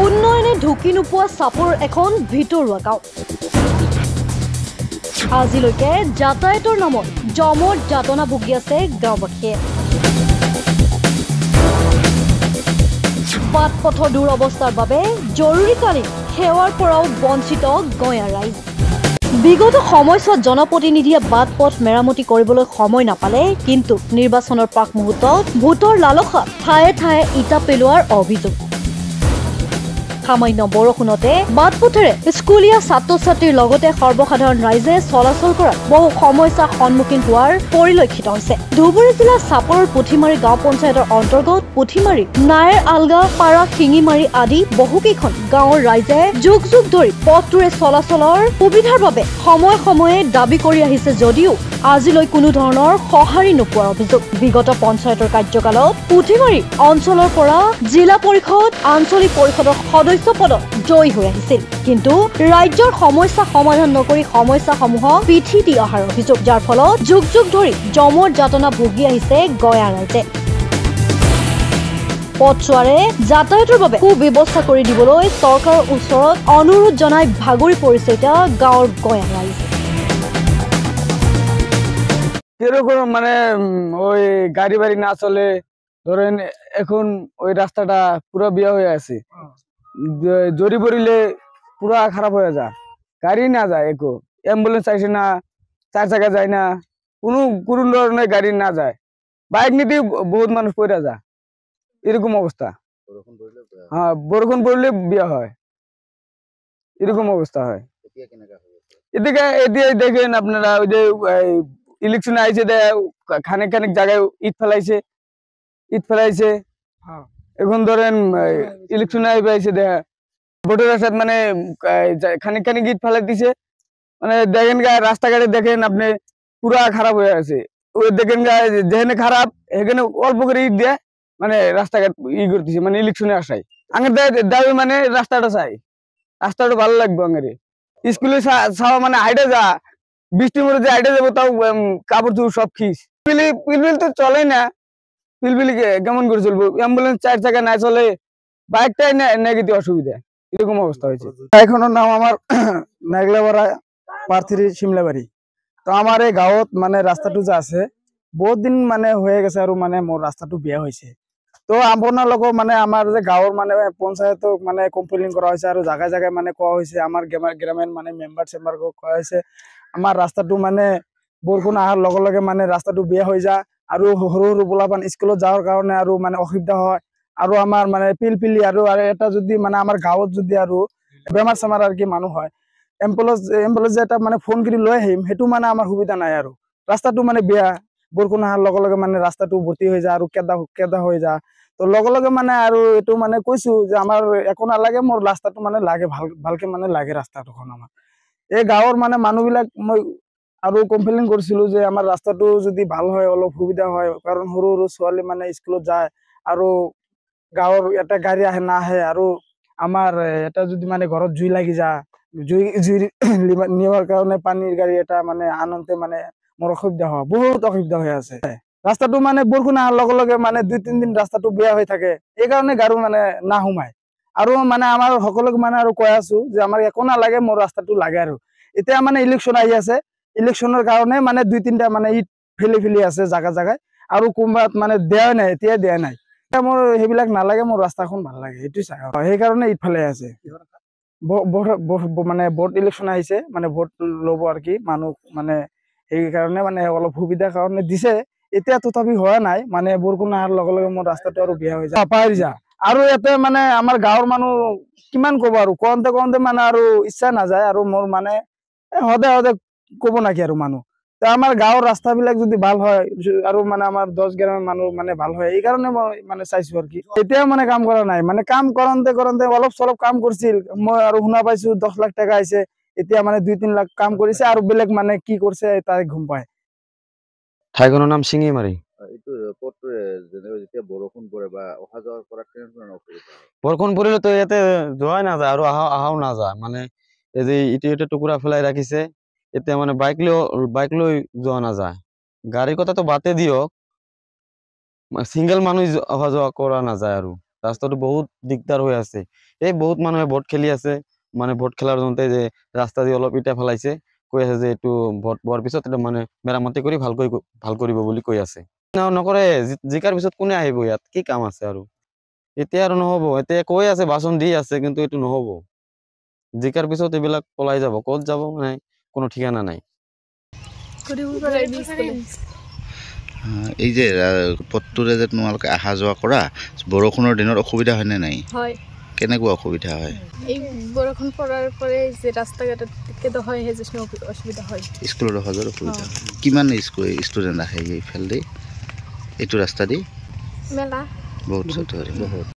উন্নয়নে ঢুকি নোপোৱা চাপৰ এখন ভিতৰুৱা গাঁও। আজিলৈকে যাতায়াতৰ নামত জমত যাতনা ভুগি আছে গাঁওবাসীয়ে। বাটপথৰ দুৰৱস্থাৰ বাবে জৰুৰীকালীন সেৱাৰ পৰাও বঞ্চিত গঞা ৰাইজ। বিগত সময়ছোৱাত জনপ্ৰতিনিধিয়ে বাটপথ মেৰামতি কৰিবলৈ সময় নাপালে, কিন্তু নিৰ্বাচনৰ প্ৰাক মুহূৰ্তত ভোটৰ লালসাত ঠায়ে ঠায়ে ইটা পেলোৱাৰ অভিযোগ। সামান্য বৰষুণতে বাটপথেৰে স্কুলীয়া ছাত্ৰ ছাত্ৰীৰ লগতে সৰ্বসাধাৰণ ৰাইজে চলাচল কৰাত বহু সমস্যাৰ সন্মুখীন হোৱাৰ পৰিলক্ষিত হৈছে। ধুবুৰী জিলাৰ চাপৰৰ পুথিমাৰী গাঁও পঞ্চায়তৰ অন্তৰ্গত পুথিমাৰী, নায়েৰ আলগা, পাৰা, শিঙিমাৰী আদি বহুকেইখন গাঁৱৰ ৰাইজে যুগ যুগ ধৰি পথটোৰে চলাচলৰ সুবিধাৰ বাবে সময়ে সময়ে দাবী কৰি আহিছে যদিও আজিলৈ কোনো ধৰণৰ সঁহাৰি নোপোৱাৰ অভিযোগ। বিগত পঞ্চায়তৰ কাৰ্যকালত পুথিমাৰী অঞ্চলৰ পৰা জিলা পৰিষদ, আঞ্চলিক পৰিষদৰ সদস্য পদত জয়ী হৈ আহিছিল, কিন্তু ৰাজ্যৰ সমস্যা সমাধান নকৰি সমস্যাসমূহক পিঠি দি অহাৰ অভিযোগ, যাৰ ফলত যুগ যুগ ধৰি জমৰ যাতনা ভুগি আহিছে গঞা ৰাইজে। পথছোৱাৰে যাতায়াতৰ বাবে সুব্যৱস্থা কৰি দিবলৈ চৰকাৰৰ ওচৰত অনুৰোধ জনাই ভাগৰি পৰিছে এতিয়া গাঁৱৰ গঞা ৰাইজ। কিরকম মানে ওই গাড়ি বাড়ি না চলে, ধরেন এখন ওই রাস্তাটা পুরো বিয়া হয়ে আছে, জরি পড়িলে পুরা খারাপ হয়ে যায়, গাড়ি না যায়, একো অ্যাম্বুলেন্স আসে না, 4 চাকা যায় না, কোনো ধরনের গাড়ি না যায়, বাইক নিতে বহুত মানুষ পড়ে যায়, এরকম অবস্থা। হ্যাঁ, বরষুণ পড়লে বিয়া হয়, এরকম অবস্থা হয়। এদিকে দেখেন আপনারা ওই যে ইলেকশন আইছে, খানিক খানিক জায়গায় ইট ফেলাইছে। এখন ধরেন ইলেকশন আইছে, দেখা ভোটের সাথে মানে খানিক খানিক ইট ফেলাই দিছে, মানে দেখেন রাস্তাঘাটে দেখেন আপনি পুরা খারাপ হয়ে আছে। ওই দেখেন যেখানে খারাপ এখানে অল্প করে ইট দিয়ে মানে রাস্তাঘাট করতেছে, মানে ইলেকশনে আসায় আগের দাবি মানে রাস্তাটা চাই, রাস্তাটা ভালো লাগবে আঙের স্কুলে ছাওয়া মানে হাইটে যা, বৃষ্টির মধ্যে হাইটে যাবো, তাও কাপড় চোপড় সব খিস। পিলপিল তো চলে না, পিলপিলি কেমন করে চলবো? অ্যাম্বুলেন্স 4 চাকা না চলে, বাইকটাই নেগেতে অসুবিধা, এরকম অবস্থা হয়েছে। এখনো নাম আমার নাগলাপাড়া পার্থিরি শিমলাবাড়ি। তো আমার এই গাঁৱত মানে রাস্তাটো যে আছে বহুত দিন মানে হয়ে গেছে, আর মানে মোর রাস্তাটো বিয়া হয়েছে। তো আপোনালোকক মানে আমার যে গাঁৱৰ মানে পঞ্চায়তক মানে কমপ্লেইন করা হয়েছে, আর জায়গায় জায়গায় মানে কোয়া হয়েছে, আমার গ্রামের মানে মেম্বার চেম্বার কোয়া হয়েছে আমার রাস্তাটো মানে বৰষুণ আহাৰ লগে লগে মানে ৰাস্তাটো বিয়া হৈ যায়, আৰু সৰু সৰু পোলাপান স্কুলত যাওয়াৰ কাৰণে আৰু মানে অসুবিধা হয়। আৰু আমাৰ মানে পিলপিলি আৰু এটা যদি মানে আমাৰ গাঁৱত যদি আৰু বেমাৰ চেমাৰ আৰ কি মানুহ হয়, এম্বুলেন্স যে এটা মানে ফোন কৰি লৈ আহিম, সেইটো মানে আমাৰ সুবিধা নাই। আৰু ৰাস্তাটো মানে বেয়া, বৰষুণ অহাৰ লগে লগে মানে ৰাস্তাটো ভৰ্তি হৈ যায় আৰু কেদা হৈ যায়। তো লগে লগে মানে আৰু এইটো মানে কৈছো যে আমাৰ একো নালাগে, মোৰ ৰাস্তাটো মানে লাগে, ভালকে মানে লাগে ৰাস্তাটোখন আমাৰ। এই গাঁৱৰ মানে মানুহবিলাক মই আৰু কমপ্লেইন কৰিছিলো যে আমাৰ ৰাস্তাটো যদি ভাল হয় অলপ সুবিধা হয়, কাৰণ সৰু সৰু ছোৱালী মানে স্কুলত যায়, আৰু গাঁৱৰ এটা গাড়ী আহে না আহে, আৰু আমাৰ এটা যদি মানে ঘৰত জুই লাগি যায়, জুই নিয়াৰ কাৰণে পানিৰ গাড়ি এটা মানে আনতে মানে মোৰ অসুবিধা হয়, বহুত অসুবিধা হৈ আছে। ৰাস্তাটো মানে বৰষুণ অহাৰ লগে লগে মানে 2-3 দিন ৰাস্তাটো বেয়া হৈ থাকে, এই কাৰণে গাড়ী মানে না সোমায়। আৰু মানে আমাৰ সকলোক মানে আৰু কৈ আছো যে আমাৰ একো নালাগে, মোৰ ৰাস্তাটো লাগে। আৰু এতিয়া মানে ইলেকশন আহি আছে, ইলেকশনৰ কাৰণে মানে 2-3টা মানে ইট ফেলি আছে জাগায় জাগায়, আৰু কোনোবাত মানে দিয়া নাই, এতিয়া দিয়া নাই। মোৰ সেইবিলাক নালাগে, মোৰ ৰাস্তাখন ভাল লাগে, এইটো চাই সেইকাৰণে ইট ফেলাই আছে। মানে ভোট ইলেকশন আহিছে, মানে ভোট লব আর কি মানুহ, মানে সেইকাৰণে মানে অলপ সুবিধাৰ কাৰণে দিছে। এতিয়া তথাপি হোৱা নাই, মানে বৰষুণ অহাৰ লগে লগে মোৰ ৰাস্তাটো আৰু বেয়া হৈ যায়, পাহৰি যা। আৰু ইয়াতে মানে আমাৰ গাঁৱৰ মানুহ কিমান কব, আৰু কওঁতে মানে আৰু ইচ্ছা নাযায়, আৰু মোৰ মানে সদায় সদায় কব নাকি আৰু মানুহ। তো আমাৰ গাঁৱৰ ৰাস্তাবিলাক যদি ভাল হয়, আৰু মানে আমাৰ 10 গ্ৰামৰ মানুহ মানে ভাল হয়, এই কাৰণে মই মানে চাইছো আৰ কি। এতিয়াও মানে কাম কৰা নাই, মানে কাম কৰতে অলপ চলপ কাম কৰিছিল, মই আৰু শুনা পাইছো 10 লাখ টাকা আহিছে, এতিয়া মানে 2-3 লাখ কাম কৰিছে, আৰু বেলেগ মানে কি কৰিছে তাই গম পায়। ঠাইখনৰ নাম শিঙিমাৰী। বৰষুণ পৰিলে তো ইয়াতে যোৱাই নাযায়, আৰু আহাও নাযায়, মানে এই যে ইটো টুকুৰা ফেলাই ৰাখিছে, এতিয়া মানে বাইক লৈ যোৱা নাযায়। গাড়ীৰ কথা তো বাদে দিয়ক, সিঙ্গেল মানুষ অহা যোৱা কৰা নাযায়। আৰু ৰাস্তাটো বহুত দিগদাৰ হৈ আছে এই বহুত মানুহে ভোট খেলি আছে মানে ভোট খেলাৰ জনতে যে ৰাস্তা দি অলপ ইটা ফেলাইছে কৈ আছে যে এইটো ভোট পোৱাৰ পিছত এটা মানে মেৰামতি কৰি ভাল কৰিব বুলি কৈ আছে নকৰে জিকাৰ পিছত কোনে আহিব ইয়াত কি কাম আছে আৰু এতিয়া আৰু নহ'ব এতিয়া কৈ আছে ভাষণ দি আছে কিন্তু এইটো নহ'ব জিকাৰ পিছত এইবিলাক পলাই যাব ক'ত যাব মানে কোনো ঠিকানা নাই এই যে পথটোৰে যে তোমালোকে অহা যোৱা কৰা বৰষুণৰ দিনত অসুবিধা হয়নে নাই হয় কেনেকুৱা অসুবিধা হয় এই বৰষুণ পৰাৰ পৰে যে ৰাস্তা ঘাটত কেদ হয় সেই যে অসুবিধা হয় স্কুলত অহা যোৱাৰ অসুবিধা হয় কিমান ষ্টুডেণ্ট আহে এইফালে দি এইটো ৰাস্তা দি মেলা বহুত